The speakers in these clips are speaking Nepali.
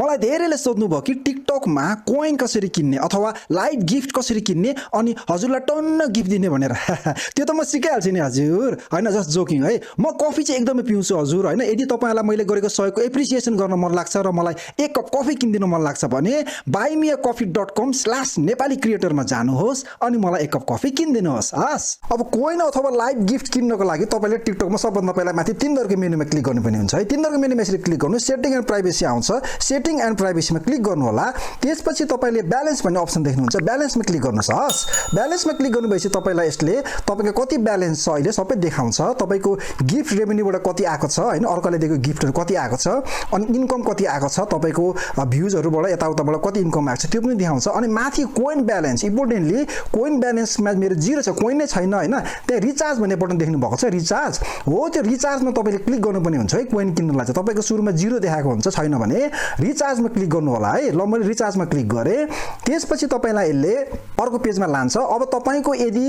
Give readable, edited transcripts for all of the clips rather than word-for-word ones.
मलाई धेरैले सोध्नु भयो कि टिकटकमा कोइन कसरी किन्ने अथवा लाइभ गिफ्ट कसरी किन्ने अनि हजुरलाई टन्न गिफ्ट दिने भनेर त्यो त म सिकाइहाल्छु नि हजुर हैन जस्ट जोकिङ है म कफी चाहिँ एकदमै पिउँछु हजुर हैन यदि तपाईहरुलाई मैले गरेको सहयोगको एप्रिसिएसन गर्न मन लाग्छ र मलाई एक कप कफी किनिदिन मन लाग्छ भने buymeacoffee.com/nepali creator मा जानुहोस् अनि मलाई एक कप कफी किनिदिनुहोस् हस् अब कोइन अथवा लाइभ गिफ्ट किन्नको लागि तपाईले टिकटकमा सबभन्दा पहिला माथि तीन दरको मेनुमा क्लिक गर्नुपर्ने हुन्छ है तीन दरको मेनुमा यसरी क्लिक गर्नु सेटिङ एन्ड प्राइभेसी आउँछ सेटिङ एन्ड प्राइभेसीमा क्लिक गर्नु होला त्यसपछि तपाईले ब्यालेन्स भन्ने अप्सन देख्नुहुन्छ ब्यालेन्समा क्लिक गर्नुहोस् हस् ब्यालेन्समा क्लिक गर्नुभएपछि तपाईलाई यसले तपाईको कति ब्यालेन्स छ अहिले सबै देखाउँछ तपाईको गिफ्ट रेभेन्यूबाट कति आएको छ हैन अर्कोले दिएको गिफ्टहरु कति आएको छ अनि इन्कम कति आएको छ तपाईको भ्युजहरुबाट यताउताबाट कति इन्कम आएको छ त्यो पनि देखाउँछ अनि माथि कोइन ब्यालेन्स इम्पोर्टेन्टली कोइन ब्यालेन्समा मेरो 0 छ कोइन नै छैन हैन त्यहाँ रिचार्ज भन्ने बटन देख्नु भएको छ रिचार्ज हो त्यो रिचार्जमा तपाईले क्लिक गर्नुपर्ने हुन्छ है कोइन किन्नलाई चाहिँ तपाईको सुरुमा 0 देखाएको हुन्छ छैन भने रिचार्जमा क्लिक गर्नु होला है ल मैले रिचार्जमा क्लिक गरे त्यसपछि तपाईलाई यसले अर्को पेजमा लान्छ अब तपाईको यदि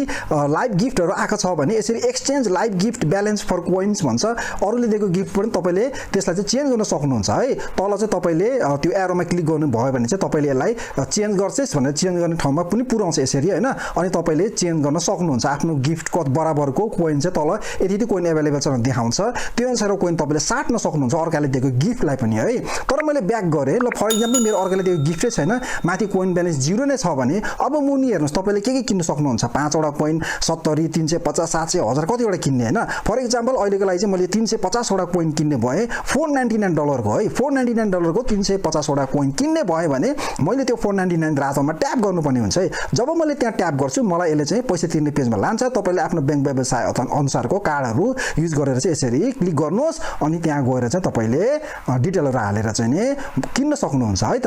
लाइभ गिफ्टहरु आएको छ भने यसरी exchange live gift balance for coins भन्छ अरूले दिएको गिफ्ट पनि तपाईले त्यसलाई चाहिँ चेन्ज गर्न सक्नुहुन्छ है तल चाहिँ तपाईले त्यो एरोमा क्लिक गर्नु भयो भने चाहिँ तपाईले यसलाई चेन्ज गर्छस् भनेर चेन्ज गर्ने ठाउँमा पनि पुर्याउँछ यसरी हैन अनि तपाईले चेन्ज गर्न सक्नुहुन्छ आफ्नो गिफ्ट कत बराबरको कोइन चाहिँ तल यति कोइन अवेलेबल छ देखाउँछ त्यो अनुसारको कोइन तपाईले साट्न सक्नुहुन्छ अर्काले दिएको गिफ्टलाई पनि है तर मैले ब्याक गरे ल फर एक्जाम्पल मेरो अर्काले दिएको गिफ्टै छैन माथि कोइन ब्यालेन्स 0 नै छ भने अब मुनि हेर्नुस् तपाईले के किन्न सक्नुहुन्छ 5 वटा कोइन 70 350 700 1000 कतिवटा किन्ने हैन फर एक्जाम्पल अहिलेको लागि चाहिँ मैले 350 वटा कोइन किन्ने भए $499 को है $499 को 350 वटा कोइन किन्ने भए भने मैले त्यो $499 रातोमा ट्याप गर्नुपर्ने हुन्छ है जब मैले त्यहाँ ट्याप गर्छु मलाई यसले चाहिँ पैसा तिर्ने पेजमा लान्छ तपाईले आफ्नो बैंक व्यवसाय अनुसारको कार्डहरु युज गरेर चाहिँ यसरी क्लिक गर्नुहोस् अनि त्यहाँ गएर चाहिँ तपाईले डिटेलहरु हालेर चाहिँ नि किन्न सक्नुहुन्छ है त